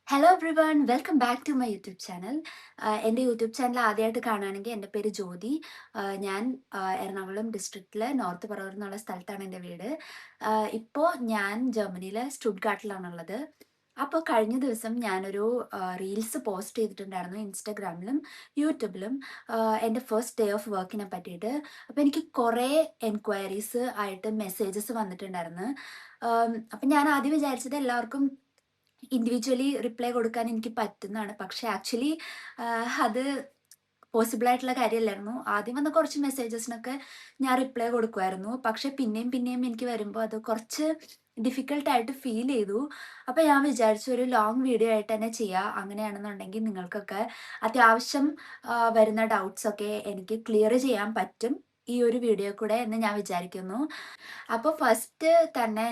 Hello everyone, welcome back to my YouTube channel. എൻ്റെ YouTube channel ആദ്യമായിട്ട് കാണുകയാണെങ്കിൽ എൻ്റെ പേര് ജ്യോതി. ഞാൻ എറണാകുളം ഡിസ്ട്രിക്റ്റിലെ നോർത്ത് പറവൂർ എന്നുള്ള സ്ഥലത്താണ് എൻ്റെ വീട്. ഇപ്പോൾ ഞാൻ ജർമ്മനിയിലെ സ്റ്റുട്ട്ഗാർട്ടിലാണുള്ളത്. അപ്പോൾ കഴിഞ്ഞ ദിവസം ഞാനൊരു റീൽസ് പോസ്റ്റ് ചെയ്തിട്ടുണ്ടായിരുന്നു ഇൻസ്റ്റഗ്രാമിലും യൂട്യൂബിലും, എൻ്റെ ഫസ്റ്റ് ഡേ ഓഫ് വർക്കിനെ പറ്റിയിട്ട്. അപ്പോൾ എനിക്ക് കുറേ എൻക്വയറീസ് ആയിട്ട് മെസ്സേജസ് വന്നിട്ടുണ്ടായിരുന്നു. അപ്പം ഞാൻ ആദ്യം വിചാരിച്ചത് എല്ലാവർക്കും ഇൻഡിവിജ്വലി റിപ്ലൈ കൊടുക്കാൻ എനിക്ക് പറ്റുന്നതാണ്. പക്ഷേ ആക്ച്വലി അത് പോസിബിൾ ആയിട്ടുള്ള കാര്യമല്ലായിരുന്നു. ആദ്യം വന്ന കുറച്ച് മെസ്സേജസിനൊക്കെ ഞാൻ റിപ്ലൈ കൊടുക്കുമായിരുന്നു. പക്ഷേ പിന്നെയും പിന്നെയും എനിക്ക് വരുമ്പോൾ അത് കുറച്ച് ഡിഫിക്കൽട്ടായിട്ട് ഫീൽ ചെയ്തു. അപ്പോൾ ഞാൻ വിചാരിച്ചു ഒരു ലോങ് വീഡിയോ ആയിട്ട് തന്നെ ചെയ്യാം. അങ്ങനെയാണെന്നുണ്ടെങ്കിൽ നിങ്ങൾക്കൊക്കെ അത്യാവശ്യം വരുന്ന ഡൗട്ട്സൊക്കെ എനിക്ക് ക്ലിയർ ചെയ്യാൻ പറ്റും ഈ ഒരു വീഡിയോ കൂടെ എന്ന് ഞാൻ വിചാരിക്കുന്നു. അപ്പോൾ ഫസ്റ്റ് തന്നെ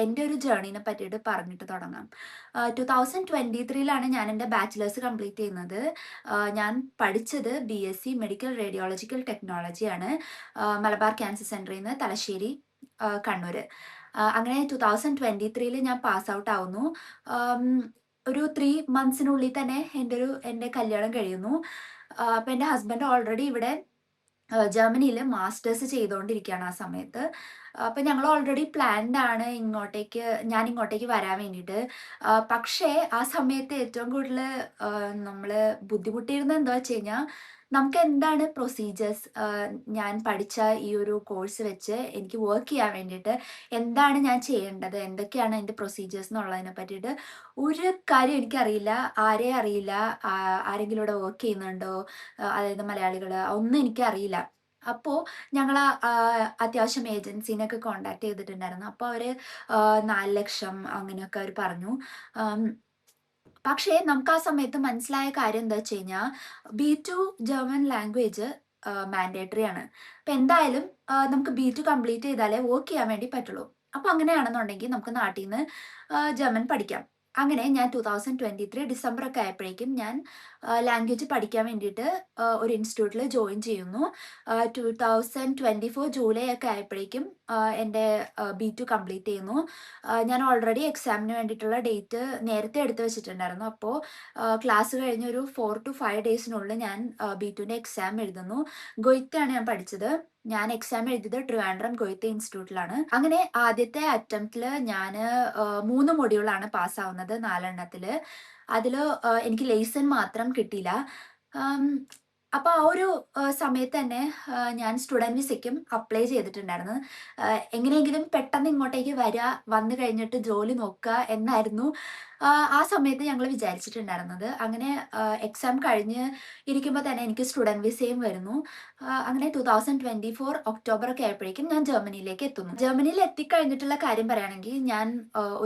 എൻ്റെ ഒരു ജേർണീനെ പറ്റിയിട്ട് പറഞ്ഞിട്ട് തുടങ്ങാം. 2023 ഞാൻ എൻ്റെ ബാച്ചിലേഴ്സ് കംപ്ലീറ്റ് ചെയ്യുന്നത്. ഞാൻ പഠിച്ചത് BSc മെഡിക്കൽ റേഡിയോളജിക്കൽ ടെക്നോളജിയാണ്, മലബാർ ക്യാൻസർ സെൻ്ററിൽ നിന്ന്, തലശ്ശേരി, കണ്ണൂർ. അങ്ങനെ 2023 ഞാൻ പാസ് ഔട്ട് ആവുന്നു. ഒരു 3 മന്ത്സിനുള്ളിൽ തന്നെ എൻ്റെ കല്യാണം കഴിയുന്നു. അപ്പോൾ എൻ്റെ ഹസ്ബൻഡ് ഓൾറെഡി ഇവിടെ ജർമ്മനിയിൽ മാസ്റ്റേഴ്സ് ചെയ്തുകൊണ്ടിരിക്കുകയാണ് ആ സമയത്ത്. അപ്പം ഞങ്ങൾ ഓൾറെഡി പ്ലാൻഡ് ആണ് ഞാൻ ഇങ്ങോട്ടേക്ക് വരാൻ വേണ്ടിയിട്ട്. പക്ഷേ ആ സമയത്ത് ഏറ്റവും കൂടുതൽ നമ്മൾ ബുദ്ധിമുട്ടിയിരുന്നത് എന്താ വെച്ച് കഴിഞ്ഞാൽ, നമുക്ക് എന്താണ് പ്രൊസീജിയേഴ്സ്, ഞാൻ പഠിച്ച ഈ ഒരു കോഴ്സ് വെച്ച് എനിക്ക് വർക്ക് ചെയ്യാൻ വേണ്ടിയിട്ട് എന്താണ് ഞാൻ ചെയ്യേണ്ടത്, എന്തൊക്കെയാണ് എൻ്റെ പ്രൊസീജിയേഴ്സ് എന്നുള്ളതിനെ പറ്റിയിട്ട് ഒരു കാര്യം എനിക്കറിയില്ല, ആരെയും അറിയില്ല. ആരെങ്കിലും ഇവിടെ വർക്ക് ചെയ്യുന്നുണ്ടോ, അതായത് മലയാളികൾ, ഒന്നും എനിക്കറിയില്ല. അപ്പോൾ ഞങ്ങൾ അത്യാവശ്യം ഏജൻസീനെയൊക്കെ കോണ്ടാക്ട് ചെയ്തിട്ടുണ്ടായിരുന്നു. അപ്പോൾ അവർ 4 ലക്ഷം അങ്ങനെയൊക്കെ അവർ പറഞ്ഞു. പക്ഷേ നമുക്ക് ആ സമയത്ത് മനസ്സിലായ കാര്യം എന്താ വെച്ച് കഴിഞ്ഞാൽ, B2 ജർമ്മൻ ലാംഗ്വേജ് മാൻഡേറ്ററി ആണ്. അപ്പം എന്തായാലും നമുക്ക് B2 കംപ്ലീറ്റ് ചെയ്താലേ വർക്ക് ചെയ്യാൻ വേണ്ടി പറ്റുള്ളൂ. അപ്പോൾ അങ്ങനെയാണെന്നുണ്ടെങ്കിൽ നമുക്ക് നാട്ടിൽ നിന്ന് ജർമ്മൻ പഠിക്കാം. അങ്ങനെ ഞാൻ 2023 ഡിസംബർ ഒക്കെ ആയപ്പോഴേക്കും ഞാൻ ലാംഗ്വേജ് പഠിക്കാൻ വേണ്ടിയിട്ട് ഒരു ഇൻസ്റ്റിറ്റ്യൂട്ടിൽ ജോയിൻ ചെയ്യുന്നു. 2024 ജൂലൈ ഒക്കെ ആയപ്പോഴേക്കും എൻ്റെ B2 കംപ്ലീറ്റ് ചെയ്യുന്നു. ഞാൻ ഓൾറെഡി എക്സാമിന് വേണ്ടിയിട്ടുള്ള ഡേറ്റ് നേരത്തെ എടുത്തു വെച്ചിട്ടുണ്ടായിരുന്നു. അപ്പോൾ ക്ലാസ് കഴിഞ്ഞ് ഒരു 4 to 5 ഡേയ്സിനുള്ളിൽ ഞാൻ B2ൻ്റെ എക്സാം എഴുതുന്നു. ഗൊയ്ത്താണ് ഞാൻ പഠിച്ചത്. ഞാൻ എക്സാം എഴുതിയത് ട്രിവാൻഡ്രം ഗോയത്തെ ഇൻസ്റ്റിറ്റ്യൂട്ടിലാണ്. അങ്ങനെ ആദ്യത്തെ അറ്റംപ്റ്റിൽ ഞാൻ 3 മൊഡ്യൂളാണ് പാസ്സാവുന്നത് 4 എണ്ണത്തില്. അതിൽ എനിക്ക് ലെയ്സൺ മാത്രം കിട്ടിയില്ല. അപ്പോൾ ആ ഒരു സമയത്ത് തന്നെ ഞാൻ സ്റ്റുഡൻറ് വിസയ്ക്കും അപ്ലൈ ചെയ്തിട്ടുണ്ടായിരുന്നു. എങ്ങനെയെങ്കിലും പെട്ടെന്ന് ഇങ്ങോട്ടേക്ക് വന്നു കഴിഞ്ഞിട്ട് ജോലി നോക്കുക എന്നായിരുന്നു ആ സമയത്ത് ഞങ്ങൾ വിചാരിച്ചിട്ടുണ്ടായിരുന്നത്. അങ്ങനെ എക്സാം കഴിഞ്ഞ് ഇരിക്കുമ്പോൾ തന്നെ എനിക്ക് സ്റ്റുഡൻറ് വിസയും വരുന്നു. അങ്ങനെ 2024 ഒക്ടോബർ ഒക്കെ ആയപ്പോഴേക്കും ഞാൻ ജർമ്മനിയിലേക്ക് എത്തുന്നു. ജർമ്മനിയിൽ എത്തിക്കഴിഞ്ഞിട്ടുള്ള കാര്യം പറയുകയാണെങ്കിൽ, ഞാൻ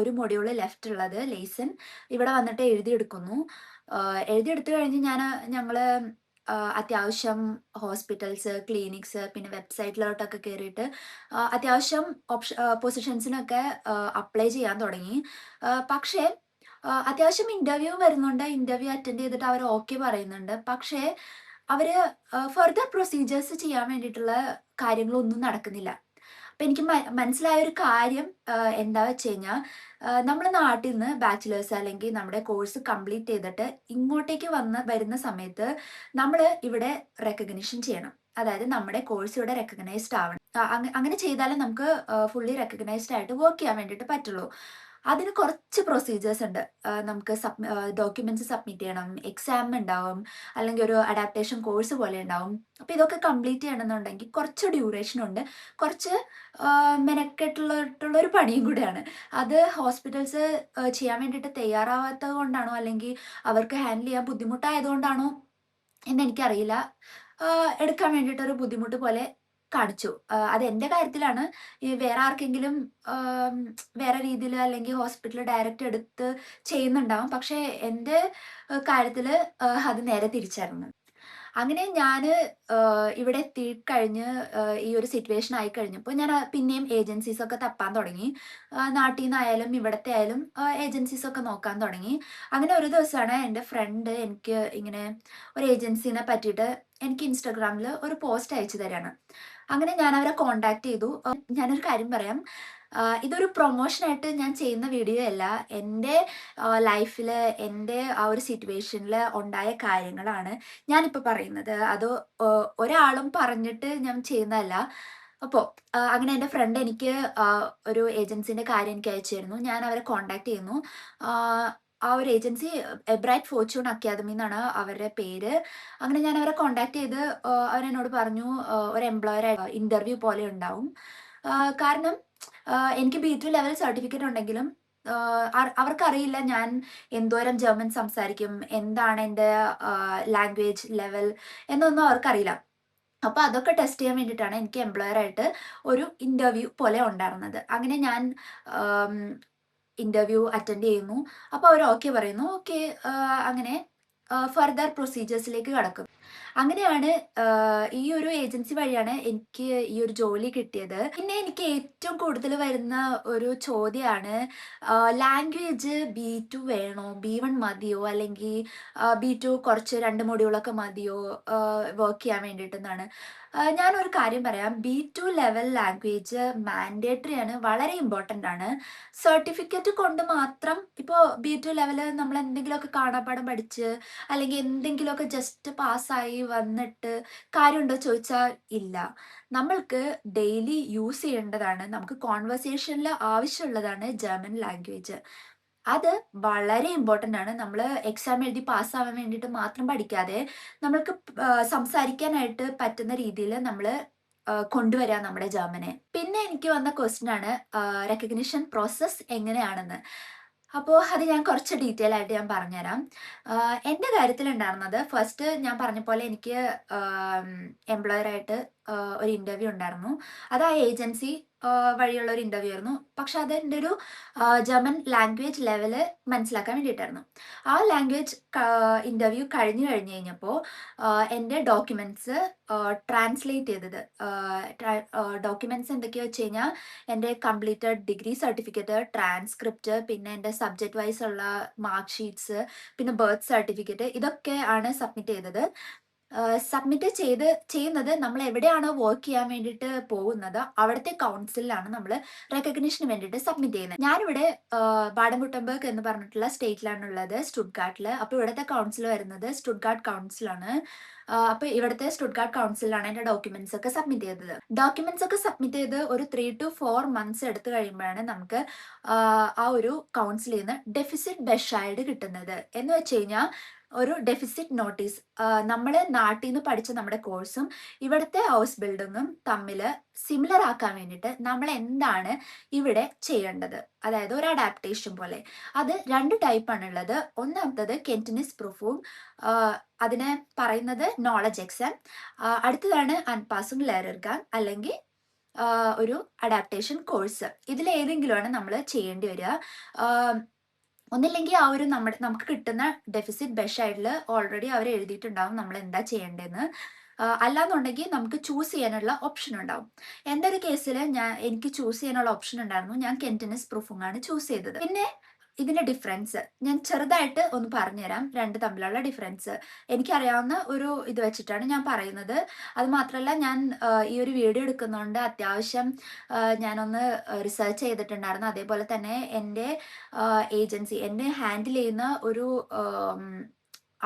ഒരു മൊഡ്യൂൾ ലെഫ്റ്റ് ഉള്ളത് ലെയ്സൺ ഇവിടെ വന്നിട്ട് എഴുതിയെടുക്കുന്നു. എഴുതിയെടുത്തു കഴിഞ്ഞ് ഞങ്ങൾ അത്യാവശ്യം ഹോസ്പിറ്റൽസ്, ക്ലിനിക്സ്, പിന്നെ വെബ്സൈറ്റിലോട്ടൊക്കെ കയറിയിട്ട് അത്യാവശ്യം പൊസിഷൻസിനൊക്കെ അപ്ലൈ ചെയ്യാൻ തുടങ്ങി. പക്ഷേ അത്യാവശ്യം ഇൻ്റർവ്യൂ വരുന്നുണ്ട്. ഇൻ്റർവ്യൂ അറ്റൻഡ് ചെയ്തിട്ട് അവർ ഓക്കെ പറയുന്നുണ്ട്. പക്ഷേ അവർ ഫർദർ പ്രൊസീജിയേഴ്സ് ചെയ്യാൻ വേണ്ടിയിട്ടുള്ള കാര്യങ്ങളൊന്നും നടക്കുന്നില്ല. അപ്പം എനിക്ക് മനസ്സിലായ ഒരു കാര്യം എന്താ വെച്ച് കഴിഞ്ഞാൽ, നമ്മൾ നാട്ടിൽ നിന്ന് ബാച്ചിലേഴ്സ് അല്ലെങ്കിൽ നമ്മുടെ കോഴ്സ് കംപ്ലീറ്റ് ചെയ്തിട്ട് ഇങ്ങോട്ടേക്ക് വരുന്ന സമയത്ത് നമ്മൾ ഇവിടെ റെക്കഗ്നിഷൻ ചെയ്യണം. അതായത് നമ്മുടെ കോഴ്സ് ഇവിടെ റെക്കഗ്നൈസ്ഡ് ആവണം. അങ്ങനെ ചെയ്താലേ നമുക്ക് ഫുള്ളി റെക്കഗ്നൈസ്ഡ് ആയിട്ട് വർക്ക് ചെയ്യാൻ വേണ്ടിയിട്ട് പറ്റുള്ളൂ. അതിന് കുറച്ച് പ്രൊസീജിയേഴ്സ് ഉണ്ട്. നമുക്ക് ഡോക്യുമെന്റ്സ് സബ്മിറ്റ് ചെയ്യണം, എക്സാം ഉണ്ടാവും, അല്ലെങ്കിൽ ഒരു അഡാപ്റ്റേഷൻ കോഴ്സ് പോലെ ഉണ്ടാവും. അപ്പോൾ ഇതൊക്കെ കംപ്ലീറ്റ് ചെയ്യണമെന്നുണ്ടെങ്കിൽ കുറച്ച് ഡ്യൂറേഷൻ ഉണ്ട്, കുറച്ച് മെനക്കെട്ടുള്ള ഒരു പണിയും കൂടെയാണ്. അത് ഹോസ്പിറ്റൽസ് ചെയ്യാൻ വേണ്ടിയിട്ട് തയ്യാറാവാത്തത് കൊണ്ടാണോ, അല്ലെങ്കിൽ അവർക്ക് ഹാൻഡിൽ ചെയ്യാൻ ബുദ്ധിമുട്ടായതുകൊണ്ടാണോ എന്നെനിക്കറിയില്ല. എടുക്കാൻ വേണ്ടിയിട്ടൊരു ബുദ്ധിമുട്ട് പോലെ കാണിച്ചു. അത് എൻ്റെ കാര്യത്തിലാണ്. വേറെ ആർക്കെങ്കിലും വേറെ രീതിയിൽ അല്ലെങ്കിൽ ഹോസ്പിറ്റലിൽ ഡയറക്റ്റ് എടുത്ത് ചെയ്യുന്നുണ്ടാവും. പക്ഷേ എൻ്റെ കാര്യത്തിൽ അത് നേരെ തിരിച്ചായിരുന്നു. അങ്ങനെ ഞാൻ ഇവിടെ എത്തിക്കഴിഞ്ഞ് ഈ ഒരു സിറ്റുവേഷൻ ആയി കഴിഞ്ഞപ്പോൾ ഞാൻ പിന്നെയും ഏജൻസീസൊക്കെ തപ്പാൻ തുടങ്ങി. നാട്ടിൽ നിന്നായാലും ഇവിടുത്തെ ആയാലും ഏജൻസീസൊക്കെ നോക്കാൻ തുടങ്ങി. അങ്ങനെ ഒരു ദിവസമാണ് എൻ്റെ ഫ്രണ്ട് എനിക്ക് ഇങ്ങനെ ഒരു ഏജൻസീനെ പറ്റിയിട്ട് എനിക്ക് ഇൻസ്റ്റാഗ്രാമിൽ ഒരു പോസ്റ്റ് അയച്ചു തരാണ്. അങ്ങനെ ഞാൻ അവരെ കോണ്ടാക്ട് ചെയ്തു. ഞാനൊരു കാര്യം പറയാം, ഇതൊരു പ്രൊമോഷനായിട്ട് ഞാൻ ചെയ്യുന്ന വീഡിയോ അല്ല. എൻ്റെ ലൈഫില് എൻ്റെ ആ ഒരു സിറ്റുവേഷനിൽ ഉണ്ടായ കാര്യങ്ങളാണ് ഞാനിപ്പോൾ പറയുന്നത്. അത് ഒരാളും പറഞ്ഞിട്ട് ഞാൻ ചെയ്യുന്നതല്ല. അപ്പോൾ അങ്ങനെ എൻ്റെ ഫ്രണ്ട് എനിക്ക് ഒരു ഏജൻസിൻ്റെ കാര്യം എനിക്ക് അയച്ചു തരുന്നു. ഞാൻ അവരെ കോൺടാക്ട് ചെയ്യുന്നു. ആ ഒരു ഏജൻസി എബ്രൈറ്റ് ഫോർച്യൂൺ അക്കാദമി എന്നാണ് അവരുടെ പേര്. അങ്ങനെ ഞാൻ അവരെ കോൺടാക്ട് ചെയ്ത് അവരെന്നോട് പറഞ്ഞു ഒരു എംപ്ലോയർ ഇന്റർവ്യൂ പോലെ ഉണ്ടാവും. കാരണം എനിക്ക് B2 ലെവൽ സർട്ടിഫിക്കറ്റ് ഉണ്ടെങ്കിലും അവർക്കറിയില്ല ഞാൻ എന്തോരം ജർമ്മൻ സംസാരിക്കും, എന്താണ് എൻ്റെ ലാംഗ്വേജ് ലെവൽ എന്നൊന്നും അവർക്കറിയില്ല. അപ്പൊ അതൊക്കെ ടെസ്റ്റ് ചെയ്യാൻ വേണ്ടിയിട്ടാണ് എനിക്ക് എംപ്ലോയർ ആയിട്ട് ഒരു ഇന്റർവ്യൂ പോലെ ഉണ്ടായിരുന്നത്. അങ്ങനെ ഞാൻ ഇന്റർവ്യൂ അറ്റൻഡ് ചെയ്യുന്നു. അപ്പോൾ അവർ ഓക്കെ പറയുന്നു. ഓക്കെ, അങ്ങനെ ഫർദർ പ്രൊസീജിയേഴ്സിലേക്ക് കടക്കും. അങ്ങനെയാണ് ഈ ഒരു ഏജൻസി വഴിയാണ് എനിക്ക് ഈ ഒരു ജോലി കിട്ടിയത്. പിന്നെ എനിക്ക് ഏറ്റവും കൂടുതൽ വരുന്ന ഒരു ചോദ്യമാണ്, ലാംഗ്വേജ് B2 വേണോ, B1 മതിയോ, അല്ലെങ്കിൽ B2 കുറച്ച് 2 മൊഡ്യൂളൊക്കെ മതിയോ വർക്ക് ചെയ്യാൻ വേണ്ടിയിട്ടെന്നാണ്. ഞാനൊരു കാര്യം പറയാം, B2 ലെവൽ ലാംഗ്വേജ് മാൻഡേറ്ററി ആണ്, വളരെ ഇമ്പോർട്ടൻ്റ് ആണ്. സർട്ടിഫിക്കറ്റ് കൊണ്ട് മാത്രം ഇപ്പോൾ B2 ലെവല് നമ്മൾ എന്തെങ്കിലുമൊക്കെ കാണാപ്പാഠം പഠിച്ച് അല്ലെങ്കിൽ എന്തെങ്കിലുമൊക്കെ ജസ്റ്റ് പാസ്സായി വന്നിട്ട് കാര്യമുണ്ടോ ചോദിച്ചാൽ ഇല്ല. നമ്മൾക്ക് ഡെയിലി യൂസ് ചെയ്യേണ്ടതാണ്, നമുക്ക് കോൺവെർസേഷനിൽ ആവശ്യമുള്ളതാണ് ജർമ്മൻ ലാംഗ്വേജ്. അത് വളരെ ഇമ്പോർട്ടൻ്റ് ആണ്. നമ്മൾ എക്സാം എഴുതി പാസ്സാവാൻ വേണ്ടിയിട്ട് മാത്രം പഠിക്കാതെ നമ്മൾക്ക് സംസാരിക്കാനായിട്ട് പറ്റുന്ന രീതിയിൽ നമ്മൾ കൊണ്ടുവരാം നമ്മുടെ ജർമ്മനെ. പിന്നെ എനിക്ക് വന്ന ക്വസ്റ്റ്യൻ ആണ് റെക്കഗ്നിഷൻ പ്രോസസ്സ് എങ്ങനെയാണെന്ന്. അപ്പോൾ അത് ഞാൻ കുറച്ച് ഡീറ്റെയിൽ ആയിട്ട് ഞാൻ പറഞ്ഞുതരാം. എൻ്റെ കാര്യത്തിലുണ്ടായിരുന്നത്, ഫസ്റ്റ് ഞാൻ പറഞ്ഞ പോലെ എനിക്ക് എംപ്ലോയറായിട്ട് ഒരു ഇൻ്റർവ്യൂ ഉണ്ടായിരുന്നു. അത് ആ ഏജൻസി വഴിയുള്ള ഒരു ഇൻ്റർവ്യൂ ആയിരുന്നു. പക്ഷെ അത് എൻ്റെ ഒരു ജർമ്മൻ ലാംഗ്വേജ് ലെവല് മനസ്സിലാക്കാൻ വേണ്ടിയിട്ടായിരുന്നു. ആ ലാംഗ്വേജ് ഇൻ്റർവ്യൂ കഴിഞ്ഞ് കഴിഞ്ഞപ്പോൾ എൻ്റെ ഡോക്യുമെൻറ്റ്സ് ട്രാൻസ്ലേറ്റ് ചെയ്തത്, ഡോക്യുമെൻറ്റ്സ് എന്തൊക്കെയാ വെച്ച് കഴിഞ്ഞാൽ എൻ്റെ കംപ്ലീറ്റഡ് ഡിഗ്രി സർട്ടിഫിക്കറ്റ്, ട്രാൻസ്ക്രിപ്റ്റ്, പിന്നെ എൻ്റെ സബ്ജക്റ്റ് വൈസ് ഉള്ള മാർക്ക് ഷീറ്റ്സ്, പിന്നെ ബർത്ത് സർട്ടിഫിക്കറ്റ്, ഇതൊക്കെ ആണ് സബ്മിറ്റ് ചെയ്തത്. സബ്മിറ്റ് ചെയ്യുന്നത് നമ്മൾ എവിടെയാണോ വർക്ക് ചെയ്യാൻ വേണ്ടിയിട്ട് പോകുന്നത് അവിടുത്തെ കൗൺസിലാണ് നമ്മൾ റെക്കഗ്നിഷന് വേണ്ടിയിട്ട് സബ്മിറ്റ് ചെയ്യുന്നത്. ഞാനിവിടെ ബാഡൻ വുട്ടംബർഗ് എന്ന് പറഞ്ഞിട്ടുള്ള സ്റ്റേറ്റിലാണുള്ളത്, സ്റ്റുട്ട്ഗാർട്ടിൽ. അപ്പോൾ ഇവിടുത്തെ കൗൺസിൽ വരുന്നത് സ്റ്റുട്ട്ഗാർട്ട് കൗൺസിലാണ്. അപ്പോൾ ഇവിടുത്തെ സ്റ്റുട്ട്ഗാർട്ട് കൗൺസിലാണ് എൻ്റെ ഡോക്യുമെന്റ്സ് ഒക്കെ സബ്മിറ്റ് ചെയ്തത്. ഡോക്യുമെന്റ്സ് ഒക്കെ സബ്മിറ്റ് ചെയ്ത് ഒരു 3 to 4 months എടുത്തു കഴിയുമ്പോഴാണ് നമുക്ക് ആ ഒരു കൗൺസിലിൽ നിന്ന് ഡെഫിസിറ്റ് ബെഷൈഡ് കിട്ടുന്നത്. എന്ന് വെച്ച് കഴിഞ്ഞാൽ ഒരു ഡെഫിസിറ്റ് നോട്ടീസ്, നമ്മൾ നാട്ടിൽ നിന്ന് പഠിച്ച നമ്മുടെ കോഴ്സും ഇവിടുത്തെ ഹൗസ് ബിൽഡിങ്ങും തമ്മിൽ സിമിലർ ആക്കാൻ വേണ്ടിയിട്ട് നമ്മൾ എന്താണ് ഇവിടെ ചെയ്യേണ്ടത്, അതായത് ഒരു അഡാപ്റ്റേഷൻ പോലെ. അത് 2 ടൈപ്പാണ് ഉള്ളത്. ഒന്നാമത്തത് കെന്റിനിസ് പ്രൂഫും, അതിനെ പറയുന്നത് നോളജ് എക്സാം. അടുത്തതാണ് അൻപാസും ലെയർഗാൻ അല്ലെങ്കിൽ ഒരു അഡാപ്റ്റേഷൻ കോഴ്സ്. ഇതിലേതെങ്കിലുമാണ് നമ്മൾ ചെയ്യേണ്ടി വരിക. ഒന്നില്ലെങ്കിൽ ആ ഒരു നമുക്ക് കിട്ടുന്ന ഡെഫിസിറ്റ് ബെഷൈഡിൽ ഓൾറെഡി അവർ എഴുതിയിട്ടുണ്ടാവും നമ്മൾ എന്താ ചെയ്യേണ്ടതെന്ന്. അല്ലാന്നുണ്ടെങ്കിൽ നമുക്ക് ചൂസ് ചെയ്യാനുള്ള ഓപ്ഷൻ ഉണ്ടാവും. എൻ്റെ ഒരു കേസിൽ എനിക്ക് ചൂസ് ചെയ്യാനുള്ള ഓപ്ഷൻ ഉണ്ടായിരുന്നു. ഞാൻ കെന്റിനിസ് പ്രൂഫും ചൂസ് ചെയ്തത്. പിന്നെ ഇതിന്റെ ഡിഫറൻസ് ഞാൻ ചെറുതായിട്ട് ഒന്ന് പറഞ്ഞുതരാം. 2 തമ്മിലുള്ള ഡിഫറൻസ് എനിക്കറിയാവുന്ന ഒരു ഇത് വെച്ചിട്ടാണ് ഞാൻ പറയുന്നത്. അത് മാത്രമല്ല, ഞാൻ ഈ ഒരു വീഡിയോ എടുക്കുന്നതുകൊണ്ട് അത്യാവശ്യം ഞാനൊന്ന് റിസർച്ച് ചെയ്തിട്ടുണ്ടായിരുന്നു. അതേപോലെ തന്നെ എൻ്റെ ഏജൻസി എന്നെ ഹാൻഡിൽ ചെയ്യുന്ന ഒരു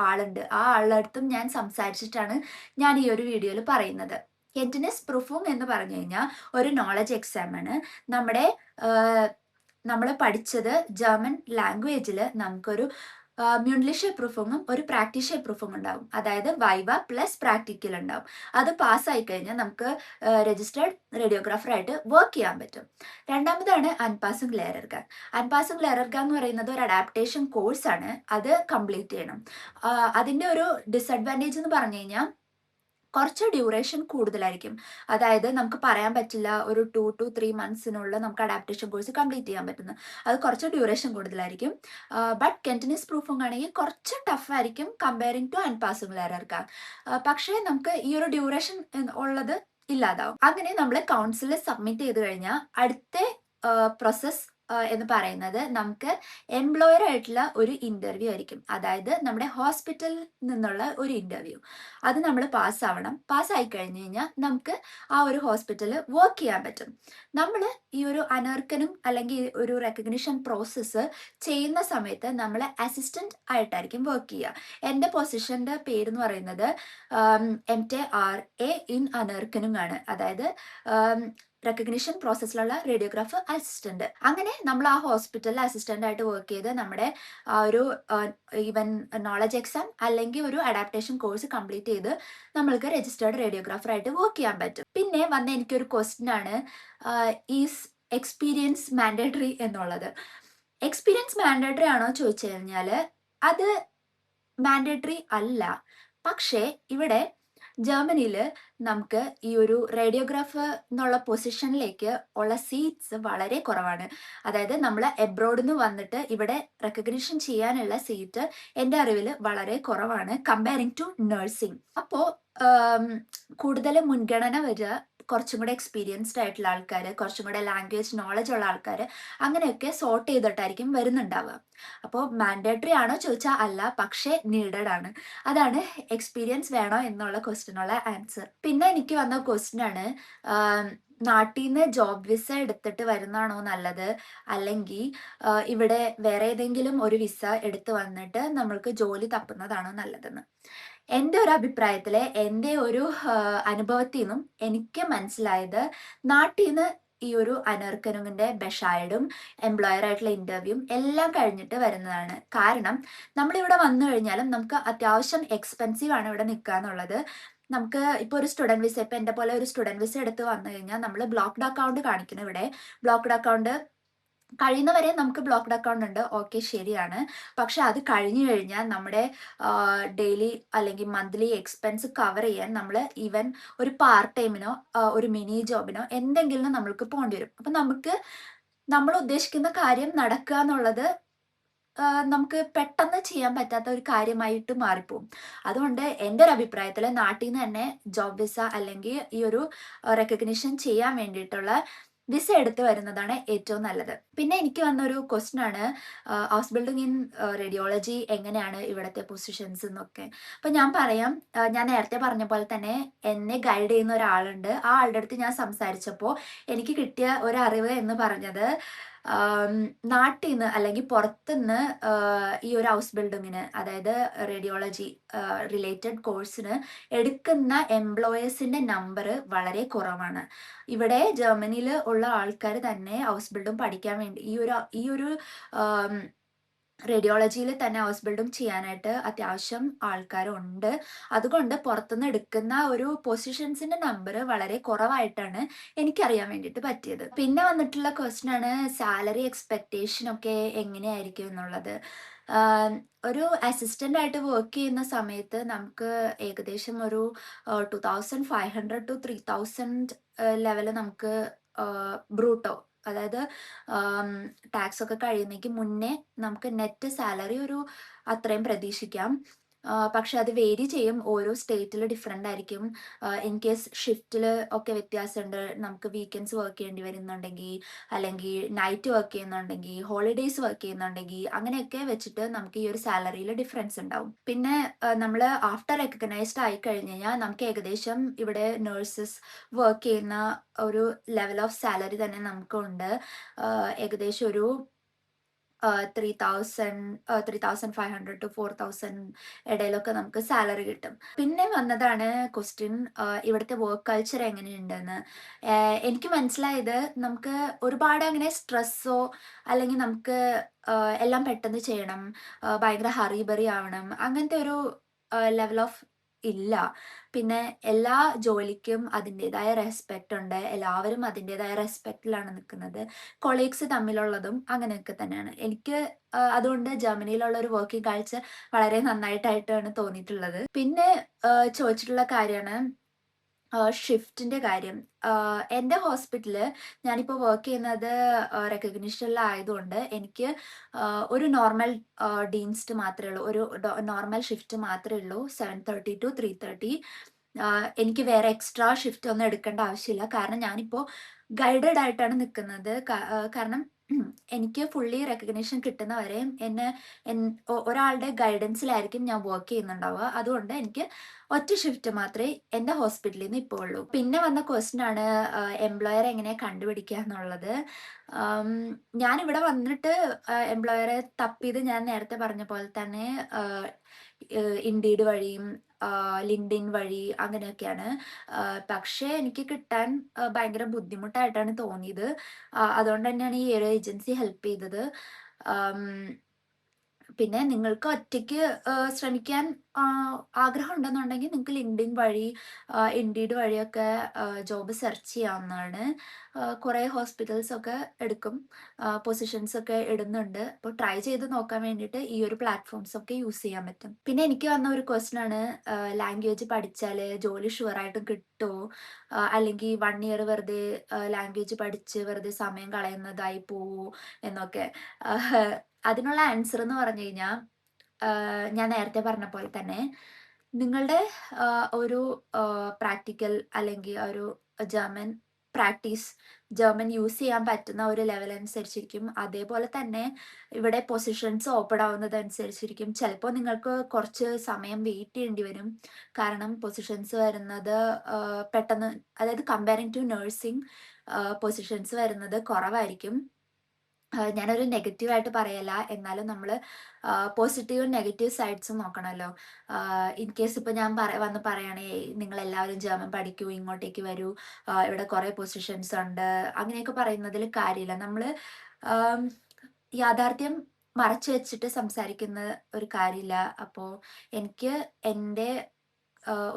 ആളുണ്ട്. ആ ആളുടെ അടുത്തും ഞാൻ സംസാരിച്ചിട്ടാണ് ഞാൻ ഈ ഒരു വീഡിയോയിൽ പറയുന്നത്. കെന്റിനിസ് പ്രൂഫും എന്ന് പറഞ്ഞു കഴിഞ്ഞാൽ ഒരു നോളജ് എക്സാം ആണ്. നമ്മൾ പഠിച്ചത് ജർമ്മൻ ലാംഗ്വേജിൽ നമുക്കൊരു മ്യൂൺലിഷെ പ്രൂഫും ഒരു പ്രാക്ടീഷെ പ്രൂഫും ഉണ്ടാവും. അതായത് വൈവ പ്ലസ് പ്രാക്ടിക്കൽ ഉണ്ടാവും. അത് പാസ്സായി കഴിഞ്ഞാൽ നമുക്ക് രജിസ്റ്റേർഡ് റേഡിയോഗ്രാഫറായിട്ട് വർക്ക് ചെയ്യാൻ പറ്റും. രണ്ടാമതാണ് അൻപാസും ലെയർഗാൻ. അൻപാസും ലെയർഗാൻ എന്ന് പറയുന്നത് ഒരു അഡാപ്റ്റേഷൻ കോഴ്സാണ്. അത് കംപ്ലീറ്റ് ചെയ്യണം. അതിൻ്റെ ഒരു ഡിസഡ്വാൻറ്റേജ് എന്ന് പറഞ്ഞു കഴിഞ്ഞാൽ കുറച്ച് ഡ്യൂറേഷൻ കൂടുതലായിരിക്കും. അതായത് നമുക്ക് പറയാൻ പറ്റില്ല ഒരു 2 to 3 months നമുക്ക് അഡാപ്റ്റേഷൻ കോഴ്സ് കംപ്ലീറ്റ് ചെയ്യാൻ പറ്റുന്നു. അത് കുറച്ച് ഡ്യൂറേഷൻ കൂടുതലായിരിക്കും. ബട്ട് കെന്റിനിസ് പ്രൂഫും ആണെങ്കിൽ കുറച്ച് ടഫ് ആയിരിക്കും കമ്പയറിംഗ് ടു അൻപാസും ലെയർഗാൻ. പക്ഷേ നമുക്ക് ഈ ഒരു ഡ്യൂറേഷൻ ഉള്ളത് ഇല്ലാതാവും. അങ്ങനെ നമ്മൾ കൗൺസിലിൽ സബ്മിറ്റ് ചെയ്ത് കഴിഞ്ഞാൽ അടുത്ത പ്രോസസ് എന്ന് പറയുന്നത് നമുക്ക് എംപ്ലോയർ ആയിട്ടുള്ള ഒരു ഇന്റർവ്യൂ ആയിരിക്കും. അതായത് നമ്മുടെ ഹോസ്പിറ്റലിൽ നിന്നുള്ള ഒരു ഇന്റർവ്യൂ. അത് നമ്മൾ പാസ്സാവണം. പാസ്സായി കഴിഞ്ഞ് കഴിഞ്ഞാൽ നമുക്ക് ആ ഒരു ഹോസ്പിറ്റലിൽ വർക്ക് ചെയ്യാൻ പറ്റും. നമ്മൾ ഈ ഒരു അനർക്കനും അല്ലെങ്കിൽ ഒരു റെക്കഗ്നിഷൻ പ്രോസസ്സ് ചെയ്യുന്ന സമയത്ത് നമ്മൾ അസിസ്റ്റന്റ് ആയിട്ടായിരിക്കും വർക്ക് ചെയ്യുക. എൻ്റെ പൊസിഷന്റെ പേര് എന്ന് പറയുന്നത് MTRA ഇൻ അനർക്കനും ആണ്. അതായത് റെക്കഗ്നിഷൻ പ്രോസസ്സിലുള്ള റേഡിയോഗ്രാഫർ അസിസ്റ്റന്റ്. അങ്ങനെ നമ്മൾ ആ ഹോസ്പിറ്റലിൽ അസിസ്റ്റന്റ് ആയിട്ട് വർക്ക് ചെയ്ത് നമ്മുടെ ആ ഒരു ഈവൻ നോളജ് എക്സാം അല്ലെങ്കിൽ ഒരു അഡാപ്റ്റേഷൻ കോഴ്സ് കംപ്ലീറ്റ് ചെയ്ത് നമ്മൾക്ക് രജിസ്റ്റേർഡ് റേഡിയോഗ്രാഫർ ആയിട്ട് വർക്ക് ചെയ്യാൻ പറ്റും. പിന്നെ വന്ന എനിക്കൊരു ക്വസ്റ്റ്യൻ ആണ്, ഈസ് എക്സ്പീരിയൻസ് മാൻഡേറ്ററി എന്നുള്ളത്. എക്സ്പീരിയൻസ് മാൻഡേറ്ററി ആണോ ചോദിച്ചു കഴിഞ്ഞാൽ അത് മാൻഡേറ്ററി അല്ല. പക്ഷേ ഇവിടെ ജർമ്മനിയിൽ നമുക്ക് ഈ ഒരു റേഡിയോഗ്രാഫർ എന്നുള്ള പൊസിഷനിലേക്ക് ഉള്ള സീറ്റ്സ് വളരെ കുറവാണ്. അതായത് നമ്മൾ എബ്രോഡിൽ നിന്ന് വന്നിട്ട് ഇവിടെ റെക്കഗ്നിഷൻ ചെയ്യാനുള്ള സീറ്റ് എൻ്റെ അറിവിൽ വളരെ കുറവാണ് കമ്പയറിങ് ടു നഴ്സിംഗ്. അപ്പോൾ കൂടുതൽ മുൻഗണന വരിക കുറച്ചും കൂടെ എക്സ്പീരിയൻസ്ഡ് ആയിട്ടുള്ള ആൾക്കാർ, കുറച്ചും കൂടെ ലാംഗ്വേജ് നോളജ് ഉള്ള ആൾക്കാർ, അങ്ങനെയൊക്കെ സോർട്ട് ചെയ്തിട്ടായിരിക്കും വരുന്നുണ്ടാവുക. അപ്പോൾ മാൻഡേറ്ററി ആണോ ചോദിച്ചാൽ അല്ല, പക്ഷേ നീഡഡ് ആണ്. അതാണ് എക്സ്പീരിയൻസ് വേണോ എന്നുള്ള ക്വസ്റ്റിനുള്ള ആൻസർ. പിന്നെ എനിക്ക് വന്ന ക്വസ്റ്റ്യൻ ആണ്, നാട്ടിൽ നിന്ന് ജോബ് വിസ എടുത്തിട്ട് വരുന്നതാണോ നല്ലത്, അല്ലെങ്കിൽ ഇവിടെ വേറെ ഏതെങ്കിലും ഒരു വിസ എടുത്ത് വന്നിട്ട് നമ്മൾക്ക് ജോലി തപ്പുന്നതാണോ നല്ലതെന്ന്. എൻ്റെ ഒരു അഭിപ്രായത്തില് എൻ്റെ ഒരു അനുഭവത്തിൽ നിന്നും എനിക്ക് മനസ്സിലായത്, നാട്ടിൽ നിന്ന് ഈ ഒരു അനർക്കനുങ്ങിന്റെ ബെഷായഡും എംപ്ലോയർ ആയിട്ടുള്ള ഇന്റർവ്യൂവും എല്ലാം കഴിഞ്ഞിട്ട് വരുന്നതാണ്. കാരണം നമ്മളിവിടെ വന്നു കഴിഞ്ഞാലും നമുക്ക് അത്യാവശ്യം എക്സ്പെൻസീവ് ആണ് ഇവിടെ നിൽക്കുക എന്നുള്ളത്. നമുക്ക് ഇപ്പോൾ ഒരു സ്റ്റുഡന്റ് വിസ, ഇപ്പം എൻ്റെ പോലെ ഒരു സ്റ്റുഡന്റ് വിസ എടുത്ത് വന്നു കഴിഞ്ഞാൽ നമ്മൾ ബ്ലോക്ക്ഡ് അക്കൗണ്ട് കാണിക്കണം. ഇവിടെ ബ്ലോക്ക്ഡ് അക്കൗണ്ട് കഴിയുന്നവരെ നമുക്ക് ബ്ലോക്ക്ഡ് അക്കൗണ്ട് ഉണ്ട്, ഓക്കെ ശരിയാണ്. പക്ഷെ അത് കഴിഞ്ഞു കഴിഞ്ഞാൽ നമ്മുടെ ഡെയിലി അല്ലെങ്കിൽ മന്ത്ലി എക്സ്പെൻസ് കവർ ചെയ്യാൻ നമ്മൾ ഈവൻ ഒരു പാർട്ട് ടൈമിനോ ഒരു മിനി ജോബിനോ എന്തെങ്കിലും നമ്മൾക്ക് പോകേണ്ടി വരും. അപ്പം നമുക്ക് നമ്മൾ ഉദ്ദേശിക്കുന്ന കാര്യം നടക്കുക എന്നുള്ളത് നമുക്ക് പെട്ടെന്ന് ചെയ്യാൻ പറ്റാത്ത ഒരു കാര്യമായിട്ട് മാറിപ്പോകും. അതുകൊണ്ട് എൻ്റെ ഒരു അഭിപ്രായത്തിൽ നാട്ടിൽ നിന്ന് തന്നെ ജോബ് വിസ അല്ലെങ്കിൽ ഈ ഒരു റെക്കഗ്നിഷൻ ചെയ്യാൻ വേണ്ടിയിട്ടുള്ള വിസ എടുത്ത് വരുന്നതാണ് ഏറ്റവും നല്ലത്. പിന്നെ എനിക്ക് വന്നൊരു ക്വസ്റ്റ്യൻ ആണ്, ഹൗസ് ബിൽഡിംഗ് ഇൻ റേഡിയോളജി എങ്ങനെയാണ് ഇവിടുത്തെ പൊസിഷൻസ് എന്നൊക്കെ. അപ്പം ഞാൻ പറയാം, ഞാൻ നേരത്തെ പറഞ്ഞ പോലെ തന്നെ എന്നെ ഗൈഡ് ചെയ്യുന്ന ഒരാളുണ്ട്. ആ ആളുടെ അടുത്ത് ഞാൻ സംസാരിച്ചപ്പോൾ എനിക്ക് കിട്ടിയ ഒരു അറിവ് എന്ന് പറഞ്ഞത്, നാട്ടിൽ നിന്ന് അല്ലെങ്കിൽ പുറത്തുനിന്ന് ഈ ഒരു ഹൗസ് ബിൽഡിങ്ങിന്, അതായത് റേഡിയോളജി റിലേറ്റഡ് കോഴ്സിന് എടുക്കുന്ന എംപ്ലോയേഴ്സിന്റെ നമ്പർ വളരെ കുറവാണ്. ഇവിടെ ജർമ്മനിയിൽ ഉള്ള ആൾക്കാർ തന്നെ ഹൗസ് ബിൽഡിംഗ് പഠിക്കാൻ വേണ്ടി ഈ ഒരു റേഡിയോളജിയിൽ തന്നെ ഹൗസ് ബിൽഡിംഗ് ചെയ്യാനായിട്ട് അത്യാവശ്യം ആൾക്കാരുണ്ട്. അതുകൊണ്ട് പുറത്തുനിന്ന് എടുക്കുന്ന ഒരു പൊസിഷൻസിന്റെ നമ്പർ വളരെ കുറവായിട്ടാണ് എനിക്കറിയാൻ വേണ്ടിയിട്ട് പറ്റിയത്. പിന്നെ വന്നിട്ടുള്ള ക്വസ്റ്റ്യൻ ആണ്, സാലറി എക്സ്പെക്ടേഷൻ ഒക്കെ എങ്ങനെയായിരിക്കും എന്നുള്ളത്. ഒരു അസിസ്റ്റന്റ് ആയിട്ട് വർക്ക് ചെയ്യുന്ന സമയത്ത് നമുക്ക് ഏകദേശം ഒരു 2500 to 3000 ലെവല് നമുക്ക് ബ്രൂട്ടോ, അതായത് ടാക്സ് ഒക്കെ കഴിയുന്നേക്ക് മുന്നേ നമുക്ക് നെറ്റ് സാലറി ഒരു അത്രയും പ്രതീക്ഷിക്കാം. പക്ഷെ അത് വേരി ചെയ്യും, ഓരോ സ്റ്റേറ്റിൽ ഡിഫറെൻ്റ് ആയിരിക്കും. ഇൻ കേസ് ഷിഫ്റ്റിൽ ഒക്കെ വ്യത്യാസമുണ്ട്. നമുക്ക് വീക്കെൻഡ്സ് വർക്ക് ചെയ്യേണ്ടി വരുന്നുണ്ടെങ്കിൽ, അല്ലെങ്കിൽ നൈറ്റ് വർക്ക് ചെയ്യുന്നുണ്ടെങ്കിൽ, ഹോളിഡേയ്സ് വർക്ക് ചെയ്യുന്നുണ്ടെങ്കിൽ, അങ്ങനെയൊക്കെ വെച്ചിട്ട് നമുക്ക് ഈ ഒരു സാലറിയിൽ ഡിഫറൻസ് ഉണ്ടാവും. പിന്നെ നമ്മൾ ആഫ്റ്റർ റെക്കഗ്നൈസ്ഡ് ആയി കഴിഞ്ഞ് കഴിഞ്ഞാൽ നമുക്ക് ഏകദേശം ഇവിടെ നേഴ്സസ് വർക്ക് ചെയ്യുന്ന ഒരു ലെവൽ ഓഫ് സാലറി തന്നെ നമുക്കുണ്ട്. ഏകദേശം ഒരു 3500 to 4000 ഇടയിലൊക്കെ നമുക്ക് സാലറി കിട്ടും. പിന്നെ വന്നതാണ് ക്വസ്റ്റ്യൻ, ഇവിടുത്തെ വർക്ക് കൾച്ചർ എങ്ങനെയുണ്ടെന്ന്. എനിക്ക് മനസ്സിലായത്, നമുക്ക് ഒരുപാട് അങ്ങനെ സ്ട്രെസ്സോ അല്ലെങ്കിൽ നമുക്ക് എല്ലാം പെട്ടെന്ന് ചെയ്യണം, ഭയങ്കര ഹറിബറി ആവണം, അങ്ങനത്തെ ഒരു ലെവൽ ഓഫ് ഇല്ല. പിന്നെ എല്ലാ ജോലിക്കും അതിൻ്റെതായ റെസ്പെക്റ്റ് ഉണ്ട്. എല്ലാവരും അതിൻ്റെതായ റെസ്പെക്റ്റിലാണ് നിൽക്കുന്നത്. കൊളീഗ്സ് തമ്മിലുള്ളതും അങ്ങനെയൊക്കെ തന്നെയാണ്. എനിക്ക് അതുകൊണ്ട് ജർമ്മനിയിലുള്ള ഒരു വർക്കിംഗ് കൾച്ചർ വളരെ നന്നായിട്ടായിട്ടാണ് തോന്നിയിട്ടുള്ളത്. പിന്നെ ചോദിച്ചിട്ടുള്ള കാര്യമാണ് ഷിഫ്റ്റിന്റെ കാര്യം. എൻ്റെ ഹോസ്പിറ്റലിൽ ഞാനിപ്പോൾ വർക്ക് ചെയ്യുന്നത് റെക്കഗ്നിഷനിലായതുകൊണ്ട് എനിക്ക് ഒരു നോർമൽ ഡീൻസ്റ്റ് മാത്രമേ ഉള്ളൂ, ഒരു നോർമൽ ഷിഫ്റ്റ് മാത്രമേ ഉള്ളൂ, 7:30 to 3:30. എനിക്ക് വേറെ എക്സ്ട്രാ ഷിഫ്റ്റ് ഒന്നും എടുക്കേണ്ട ആവശ്യമില്ല. കാരണം ഞാനിപ്പോൾ ഗൈഡഡ് ആയിട്ടാണ് നിൽക്കുന്നത്. കാരണം ഉം. എനിക്ക് ഫുള്ളി റെക്കഗ്നിഷൻ കിട്ടുന്നവരെയും എന്നെ ഒരാളുടെ ഗൈഡൻസിലായിരിക്കും ഞാൻ വർക്ക് ചെയ്യുന്നുണ്ടാവുക. അതുകൊണ്ട് എനിക്ക് ഒറ്റ ഷിഫ്റ്റ് മാത്രമേ എൻ്റെ ഹോസ്പിറ്റലിൽ നിന്ന് ഇപ്പോൾ ഉള്ളൂ. പിന്നെ വന്ന ക്വസ്റ്റ്യൻ ആണ് എംപ്ലോയറെ എങ്ങനെ കണ്ടുപിടിക്കുക എന്നുള്ളത്. ആം, ഞാനിവിടെ വന്നിട്ട് എംപ്ലോയറെ തപ്പിയത് ഞാൻ നേരത്തെ പറഞ്ഞ പോലെ തന്നെ ഇൻഡീഡ് വഴിയും ലിങ്ക്ഡിൻ വഴി അങ്ങനെയൊക്കെയാണ്. പക്ഷേ എനിക്ക് കിട്ടാൻ ഭയങ്കര ബുദ്ധിമുട്ടായിട്ടാണ് തോന്നിയത്. അതുകൊണ്ട് തന്നെയാണ് ഈ ഒരു ഏജൻസി ഹെൽപ്പ് ചെയ്തത്. ആം, പിന്നെ നിങ്ങൾക്ക് ഒറ്റയ്ക്ക് ശ്രമിക്കാൻ ആഗ്രഹം ഉണ്ടെന്നുണ്ടെങ്കിൽ നിങ്ങൾക്ക് ലിങ്ക്ഡിൻ വഴി ഇൻഡീഡ് വഴിയൊക്കെ ജോബ് സെർച്ച് ചെയ്യാവുന്നതാണ്. കുറേ ഹോസ്പിറ്റൽസ് ഒക്കെ എടുക്കും, പൊസിഷൻസ് ഒക്കെ ഇടുന്നുണ്ട്. അപ്പോൾ ട്രൈ ചെയ്ത് നോക്കാൻ വേണ്ടിയിട്ട് ഈ ഒരു പ്ലാറ്റ്ഫോംസ് ഒക്കെ യൂസ് ചെയ്യാൻ പറ്റും. പിന്നെ എനിക്ക് വന്ന ഒരു ക്വസ്റ്റ്യൻ ആണ്, ലാംഗ്വേജ് പഠിച്ചാൽ ജോലി ഷുവറായിട്ടും കിട്ടുമോ, അല്ലെങ്കിൽ 1 ഇയർ വെറുതെ ലാംഗ്വേജ് പഠിച്ച് വെറുതെ സമയം കളയുന്നതായി പോവോ എന്നൊക്കെ. അതിനുള്ള ആൻസർ എന്ന് പറഞ്ഞു കഴിഞ്ഞാൽ, ഞാൻ നേരത്തെ പറഞ്ഞ പോലെ തന്നെ നിങ്ങളുടെ ഒരു പ്രാക്ടിക്കൽ അല്ലെങ്കിൽ ഒരു ജർമ്മൻ പ്രാക്ടീസ്, ജർമ്മൻ യൂസ് ചെയ്യാൻ പറ്റുന്ന ഒരു ലെവൽ അനുസരിച്ചിരിക്കും. അതേപോലെ തന്നെ ഇവിടെ പൊസിഷൻസ് ഓപ്പൺ ആവുന്നതനുസരിച്ചിരിക്കും. ചിലപ്പോൾ നിങ്ങൾക്ക് കുറച്ച് സമയം വെയിറ്റ് ചെയ്യേണ്ടി വരും. കാരണം പൊസിഷൻസ് വരുന്നത് പെട്ടെന്ന്, അതായത് കമ്പയറിങ് ടു നഴ്സിംഗ് പൊസിഷൻസ് വരുന്നത് കുറവായിരിക്കും. ഞാനൊരു നെഗറ്റീവായിട്ട് പറയല്ല. എന്നാലും നമ്മൾ പോസിറ്റീവും നെഗറ്റീവ് സൈഡ്സും നോക്കണമല്ലോ. ഇൻ കേസ് ഇപ്പോൾ ഞാൻ വന്ന് പറയുകയാണെങ്കിൽ നിങ്ങളെല്ലാവരും ജർമ്മൻ പഠിക്കൂ, ഇങ്ങോട്ടേക്ക് വരൂ, ഇവിടെ കുറേ പൊസിഷൻസ് ഉണ്ട്, അങ്ങനെയൊക്കെ പറയുന്നതിൽ കാര്യമില്ല. നമ്മൾ യാഥാർത്ഥ്യം മറച്ചു വെച്ചിട്ട് സംസാരിക്കുന്ന ഒരു കാര്യമില്ല. അപ്പോൾ എനിക്ക് എൻ്റെ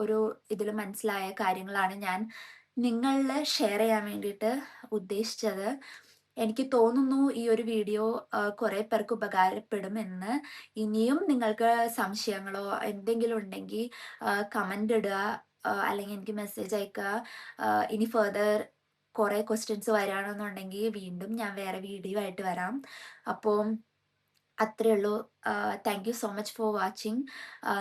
ഒരു ഇതിൽ മനസ്സിലായ കാര്യങ്ങളാണ് ഞാൻ നിങ്ങളിൽ ഷെയർ ചെയ്യാൻ വേണ്ടിയിട്ട് ഉദ്ദേശിച്ചത്. എനിക്ക് തോന്നുന്നു ഈ ഒരു വീഡിയോ കുറേ പേർക്ക് ഉപകാരപ്പെടുമെന്ന്. ഇനിയും നിങ്ങൾക്ക് സംശയങ്ങളോ എന്തെങ്കിലും ഉണ്ടെങ്കിൽ കമൻ്റ് ഇടുക, അല്ലെങ്കിൽ എനിക്ക് മെസ്സേജ് അയക്കുക. ഇനി ഫർദർ കുറേ ക്വസ്റ്റ്യൻസ് വരികയാണെന്നുണ്ടെങ്കിൽ വീണ്ടും ഞാൻ വേറെ വീഡിയോ ആയിട്ട് വരാം. അപ്പോൾ അത്രയേ ഉള്ളൂ. Thank you so much for watching.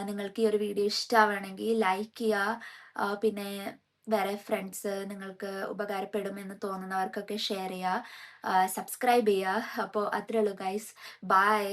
നിങ്ങൾക്ക് ഈ ഒരു വീഡിയോ ഇഷ്ടമാവുകയാണെങ്കിൽ ലൈക്ക് ചെയ്യുക. പിന്നെ വേറെ ഫ്രണ്ട്സ് നിങ്ങൾക്ക് ഉപകാരപ്പെടുമെന്ന് തോന്നുന്നവർക്കൊക്കെ ഷെയർ ചെയ്യുക, സബ്സ്ക്രൈബ് ചെയ്യുക. അപ്പോൾ അത്രയേ ഉള്ളൂ ഗൈസ്. ബൈ.